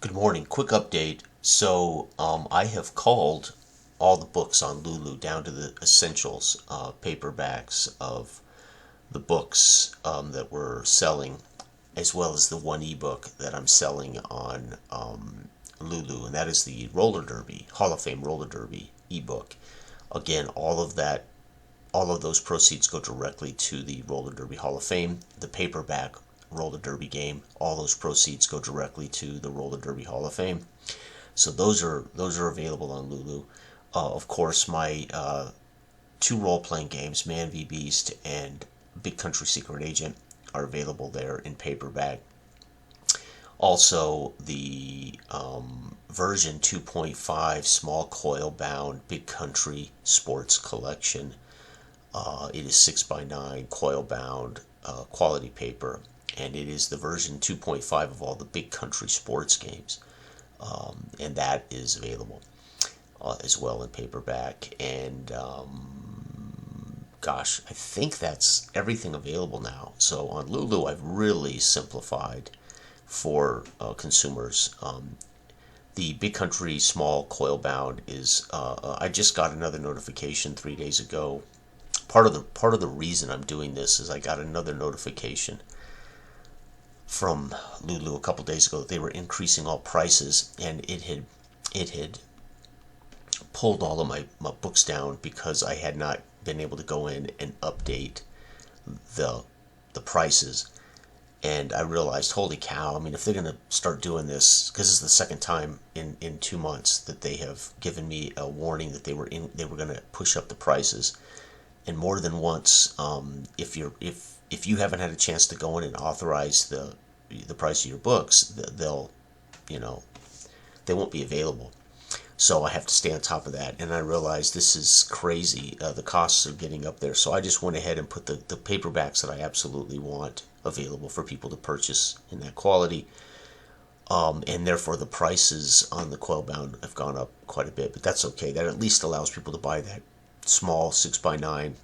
Good morning. Quick update. I have culled all the books on Lulu down to the essentials, paperbacks of the books that we're selling, as well as the one ebook that I'm selling on Lulu, and that is the Roller Derby, Hall of Fame Roller Derby ebook. Again, all of those proceeds go directly to the Roller Derby Hall of Fame. The paperback Roller Derby game, all those proceeds go directly to the Roller Derby Hall of Fame. So those are available on Lulu. Of course, my two role-playing games, Man v Beast and Big Country Secret Agent, are available there in paperback. Also, the version 2.5 small coil bound Big Country Sports Collection. It is 6x9 coil bound quality paper, and it is the version 2.5 of all the Big Country sports games, and that is available as well in paperback. And gosh, I think that's everything available now. So on Lulu, I've really simplified for consumers. The Big Country small coil bound is. I just got another notification 3 days ago. Part of the reason I'm doing this is I got another notification from Lulu a couple days ago that they were increasing all prices, and it had pulled all of my books down because I had not been able to go in and update the prices. And I realized, holy cow, I mean, if they're going to start doing this, because it's the second time in 2 months that they have given me a warning that they were going to push up the prices, and more than once, if you haven't had a chance to go in and authorize the price of your books, they'll, they won't be available. So I have to stay on top of that, and I realized this is crazy. The costs are getting up there, so I just went ahead and put the paperbacks that I absolutely want available for people to purchase in that quality, and therefore the prices on the coil bound have gone up quite a bit, but that's okay. That at least allows people to buy that small 6x9,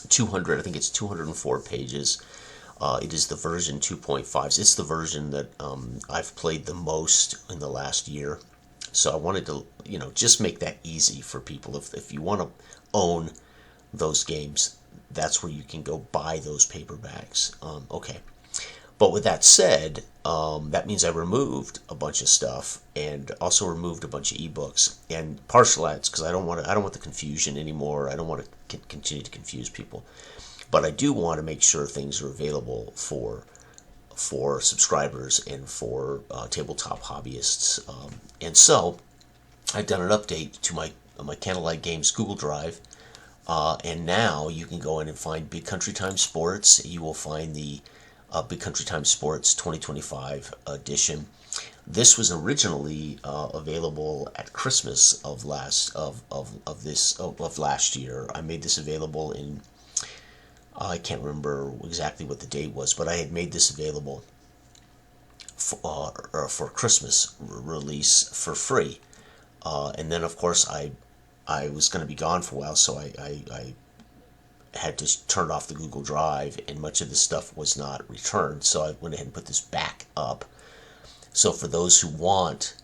200, I think it's 204 pages. It is the version 2.5. It's the version that I've played the most in the last year. So I wanted to, just make that easy for people. If you want to own those games, that's where you can go buy those paperbacks. Okay. But with that said, that means I removed a bunch of stuff and also removed a bunch of ebooks and partial ads because I don't want the confusion anymore. I don't want to continue to confuse people. But I do want to make sure things are available for subscribers and for tabletop hobbyists. And so I've done an update to my Candlelight Games Google Drive, and now you can go in and find Big Country Time Sports. You will find the Big Country Time Sports 2025 edition. This was originally available at Christmas of last year. I made this available in I can't remember exactly what the date was, but I had made this available for Christmas release for free. And then, of course, I was going to be gone for a while, so I had to turn off the Google Drive, and much of the stuff was not returned. So I went ahead and put this back up. So for those who want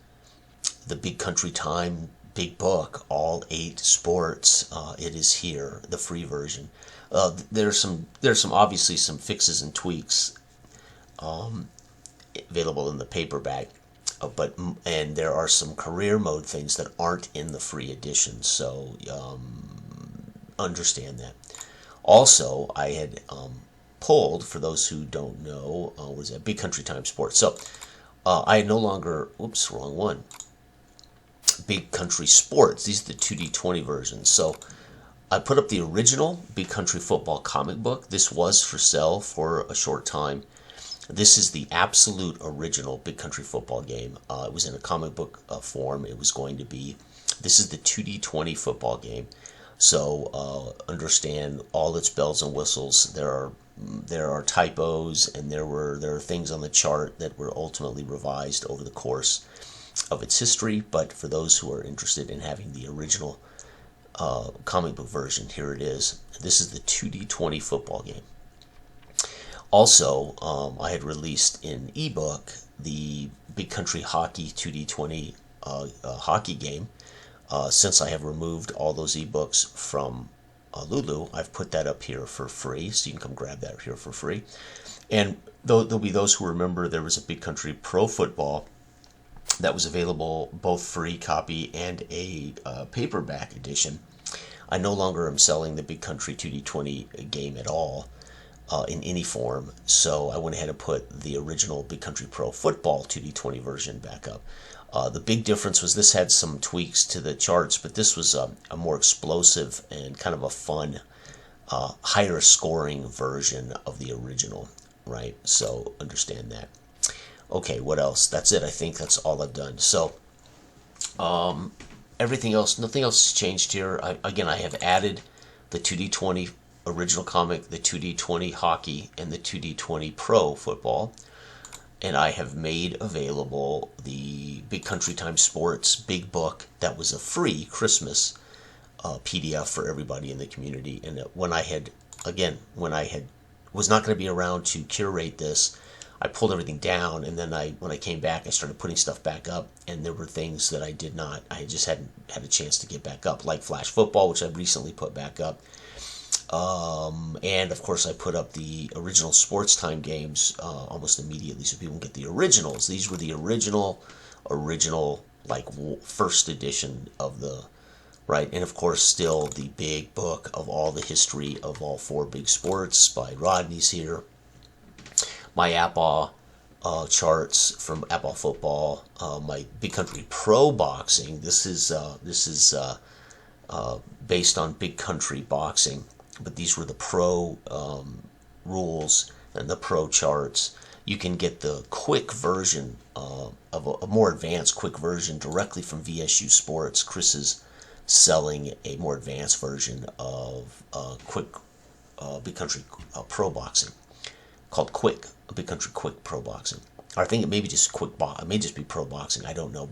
the Big Country Time Big Book, all 8 sports, it is here, the free version. There's some obviously some fixes and tweaks available in the paperback, and there are some career mode things that aren't in the free edition. So understand that. Also, I had pulled, for those who don't know, was a Big Country Time Sports. So I no longer, oops, wrong one. Big Country Sports. These are the 2D20 versions. So I put up the original Big Country Football comic book. This was for sale for a short time. This is the absolute original Big Country Football game. It was in a comic book form. It was going to be. This is the 2D20 football game. So understand all its bells and whistles. There are typos, and there are things on the chart that were ultimately revised over the course of its history. But for those who are interested in having the original comic book version, here it is. This is the 2D20 football game. Also, I had released in ebook the Big Country Hockey 2D20 hockey game. Since I have removed all those ebooks from Lulu, I've put that up here for free, so you can come grab that here for free. And there'll be those who remember there was a Big Country Pro Football that was available, both free copy and a paperback edition. I no longer am selling the Big Country 2D20 game at all in any form, so I went ahead and put the original Big Country Pro Football 2D20 version back up. The big difference was this had some tweaks to the charts, but this was a more explosive and kind of a fun, higher scoring version of the original, right? So understand that. Okay, what else? That's it. I think that's all I've done. So everything else, nothing else has changed here. I have added the 2D20 original comic, the 2D20 hockey, and the 2D20 pro football. And I have made available the Big Country Time Sports big book that was a free Christmas PDF for everybody in the community. And when I was not going to be around to curate this, I pulled everything down, and then when I came back, I started putting stuff back up, and there were things that I just hadn't had a chance to get back up, like Flash Football, which I recently put back up. And of course I put up the original Sports Time games almost immediately so people can get the originals. These were the original, like first edition of the, right? And of course still the big book of all the history of all four big sports by Rodney's here. My APA charts from APA Football, my Big Country Pro Boxing. This is based on Big Country Boxing. But these were the pro rules and the pro charts. You can get the quick version of a more advanced quick version directly from VSU Sports. Chris is selling a more advanced version of quick Big Country Pro Boxing called Quick, Big Country Quick Pro Boxing. Or I think it may be just it may just be Pro Boxing. I don't know,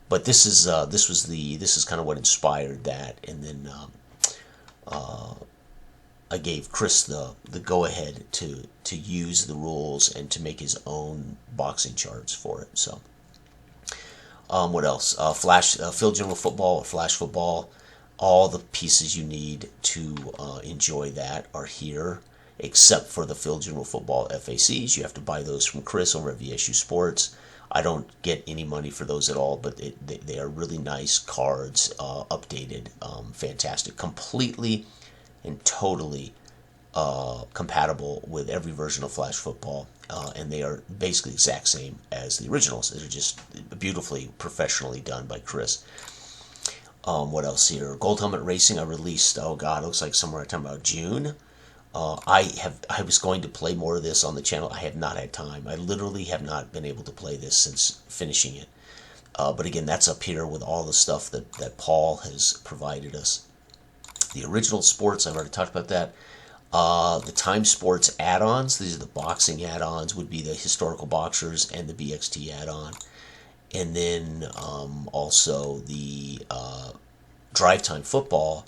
but this is kind of what inspired that, and then I gave Chris the go-ahead to use the rules and to make his own boxing charts for it. So, what else? Field General Football or Flash Football. All the pieces you need to enjoy that are here, except for the Field General Football FACs. You have to buy those from Chris over at VSU Sports. I don't get any money for those at all, but they are really nice cards, updated, fantastic, completely and totally compatible with every version of Flash Football, and they are basically the exact same as the originals. They're just beautifully, professionally done by Chris. What else here? Gold Helmet Racing I released, oh god, it looks like somewhere talking about June. I was going to play more of this on the channel. I have not had time. I literally have not been able to play this since finishing it. But again, that's up here with all the stuff that Paul has provided us. The original sports, I've already talked about that. The Time Sports add-ons, these are the boxing add-ons, would be the Historical Boxers and the BXT add-on. And then also the Drive Time Football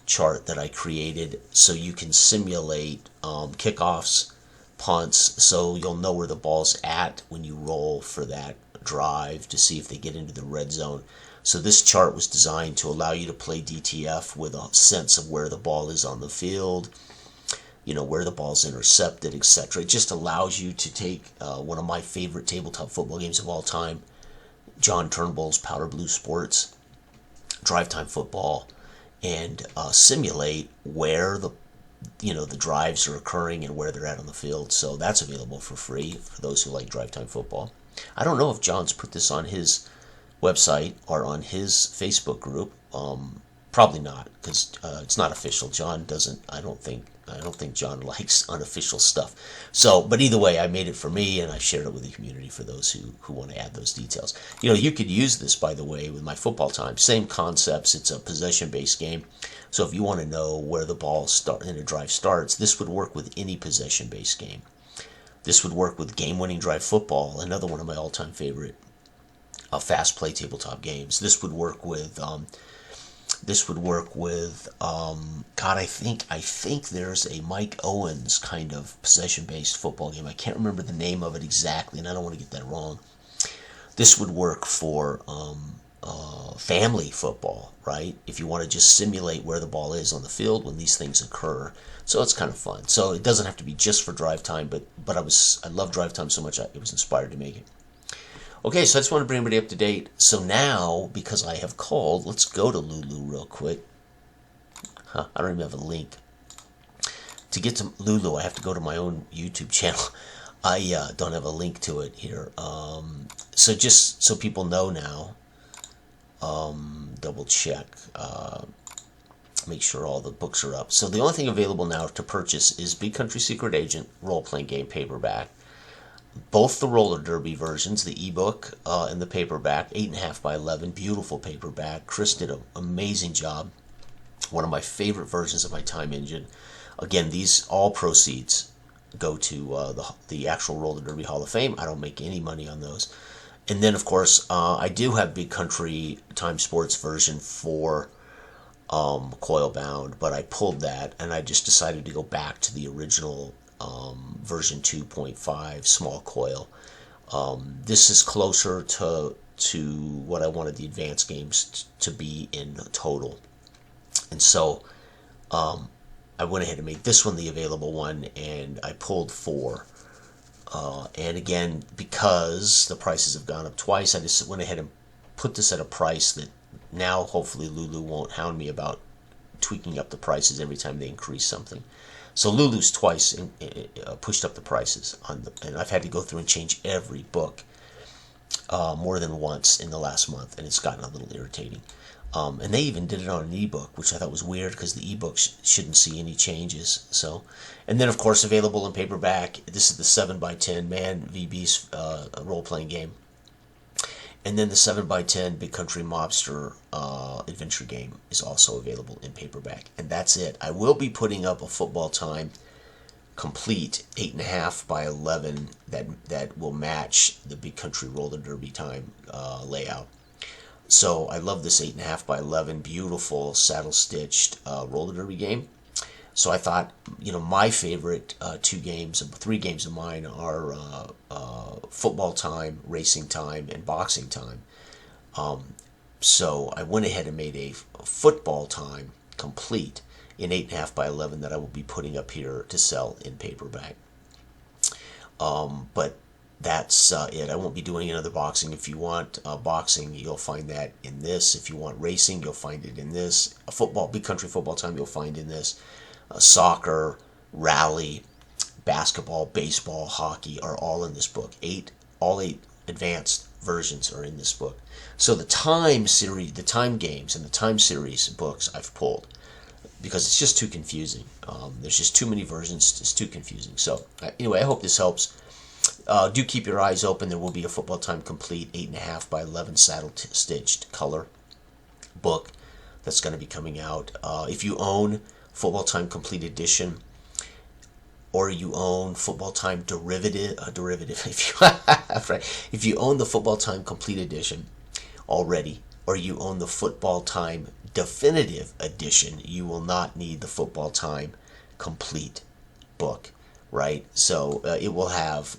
chart that I created so you can simulate kickoffs, punts, so you'll know where the ball's at when you roll for that drive to see if they get into the red zone. So this chart was designed to allow you to play DTF with a sense of where the ball is on the field, you know, where the ball's intercepted, etc. It just allows you to take one of my favorite tabletop football games of all time, John Turnbull's Powder Blue Sports, Drive Time Football, and simulate where the drives are occurring and where they're at on the field. So that's available for free for those who like Drive Time Football. I don't know if John's put this on his website or on his Facebook group. Probably not, because it's not official. John doesn't. I don't think John likes unofficial stuff. So, but either way, I made it for me, and I shared it with the community for those who want to add those details. You know, you could use this, by the way, with my football time. Same concepts. It's a possession-based game. So if you want to know where the ball in a drive starts, this would work with any possession-based game. This would work with game-winning drive football, another one of my all-time favorite fast play tabletop games. This would work with This would work with, God, I think there's a Mike Owens kind of possession-based football game. I can't remember the name of it exactly, and I don't want to get that wrong. This would work for family football, right? If you want to just simulate where the ball is on the field when these things occur. So it's kind of fun. So it doesn't have to be just for drive time, but I love drive time so much it was inspired to make it. Okay, so I just want to bring everybody up to date. So now, because I have called, let's go to Lulu real quick. I don't even have a link. To get to Lulu, I have to go to my own YouTube channel. I don't have a link to it here. So just so people know now, double check, make sure all the books are up. So the only thing available now to purchase is Big Country Secret Agent role-playing game paperback. Both the roller derby versions, the ebook and the paperback, 8.5 by 11, beautiful paperback. Chris did an amazing job. One of my favorite versions of my time engine. Again, these all proceeds go to the actual roller derby Hall of Fame. I don't make any money on those. And then, of course, I do have Big Country Time Sports version for coil bound, but I pulled that and I just decided to go back to the original version 2.5 small coil. This is closer to what I wanted the advanced games to be in total, and so I went ahead and made this one the available one, and I pulled 4. And again, because the prices have gone up twice, I just went ahead and put this at a price that now hopefully Lulu won't hound me about tweaking up the prices every time they increase something. So Lulu's twice pushed up the prices and I've had to go through and change every book more than once in the last month, and it's gotten a little irritating. And they even did it on an ebook, which I thought was weird because the ebook shouldn't see any changes. So, and then of course available in paperback. This is the 7x10 Man v Beast role-playing game, and then the 7x10 Big Country Mobster adventure game is also available in paperback. And that's it. I will be putting up a Football Time complete 8.5 by 11 that will match the Big Country Roller Derby Time layout. So I love this 8.5 by 11 beautiful saddle stitched roller derby game. So I thought, my favorite 3 games of mine are Football Time, Racing Time, and Boxing Time. So I went ahead and made a Football Time complete in 8.5 by 11 that I will be putting up here to sell in paperback. But that's it. I won't be doing another boxing. If you want boxing, you'll find that in this. If you want racing, you'll find it in this. Football, Big Country Football Time, you'll find in this. Soccer, rally, basketball, baseball, hockey are all in this book. All 8 advanced versions are in this book. So the time series, the time games, and the time series books I've pulled because it's just too confusing. There's just too many versions. It's too confusing. So anyway, I hope this helps. Do keep your eyes open. There will be a Football Time complete 8.5 by 11 saddle stitched color book that's going to be coming out. If you own Football Time Complete Edition, or you own Football Time derivative, if you own the Football Time Complete Edition already, or you own the Football Time Definitive Edition, you will not need the Football Time Complete book, right? So it will have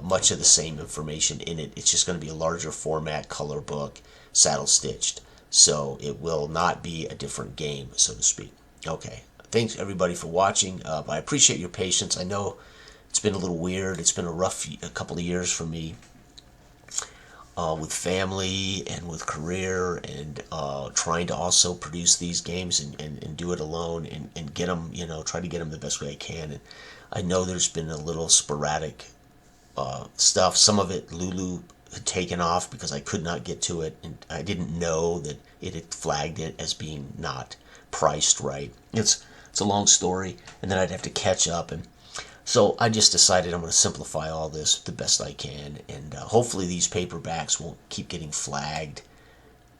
much of the same information in it. It's just going to be a larger format color book, saddle stitched, so it will not be a different game, so to speak. Okay, thanks everybody for watching. I appreciate your patience. I know it's been a little weird. It's been a couple of years for me with family and with career, and trying to also produce these games and do it alone and get them, try to get them the best way I can. And I know there's been a little sporadic stuff. Some of it Lulu had taken off because I could not get to it, and I didn't know that it had flagged it as being not priced right. It's a long story, and then I'd have to catch up, and so I just decided I'm going to simplify all this the best I can, and hopefully these paperbacks won't keep getting flagged.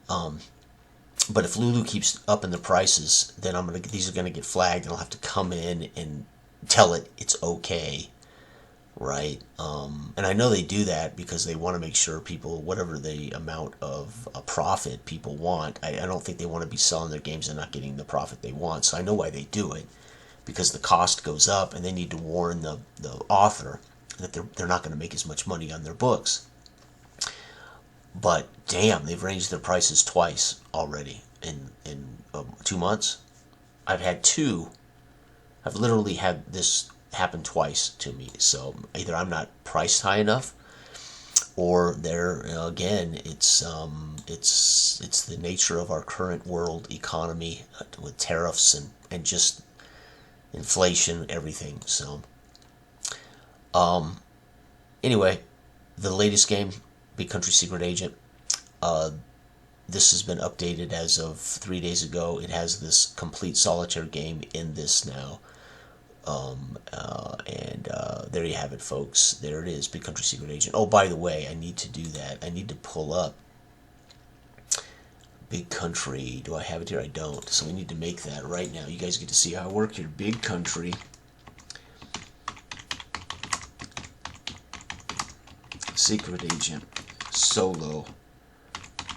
But if Lulu keeps upping the prices, then these are going to get flagged, and I'll have to come in and tell it it's okay right? And I know they do that because they want to make sure people, whatever the amount of a profit people want, I don't think they want to be selling their games and not getting the profit they want. So I know why they do it, because the cost goes up and they need to warn the author that they're not going to make as much money on their books. But damn, they've raised their prices twice already in 2 months. I've had two. I've literally had this happen twice to me. So either I'm not priced high enough, or there again, it's the nature of our current world economy with tariffs and just inflation, everything. So anyway, the latest game, Big Country Secret Agent. This has been updated as of 3 days ago. It has this complete solitaire game in this now. There you have it, folks. There it is, Big Country Secret Agent. Oh, by the way, I need to do that. I need to pull up Big Country. Do I have it here? I don't. So we need to make that right now. You guys get to see how I work here. Big Country Secret Agent solo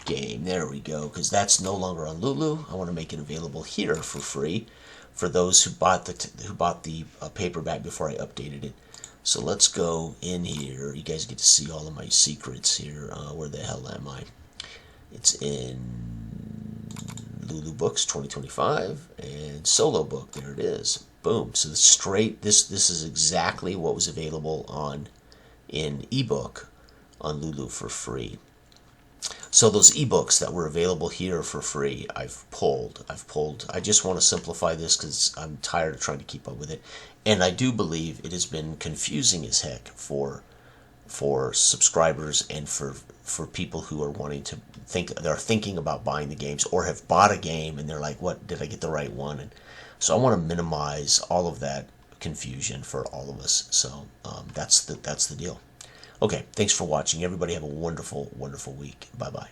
game. There we go, because that's no longer on Lulu. I want to make it available here for free for those who bought the paperback before I updated it. So let's go in here. You guys get to see all of my secrets here. Where the hell am I? It's in Lulu Books 2025 and Solo Book. There it is. Boom. So this is exactly what was available in ebook on Lulu for free. So those ebooks that were available here for free, I've pulled. I just want to simplify this because I'm tired of trying to keep up with it. And I do believe it has been confusing as heck for subscribers and for people who are wanting to they're thinking about buying the games or have bought a game and they're like, what, did I get the right one? And so I want to minimize all of that confusion for all of us. So that's the deal. Okay, thanks for watching. Everybody have a wonderful, wonderful week. Bye-bye.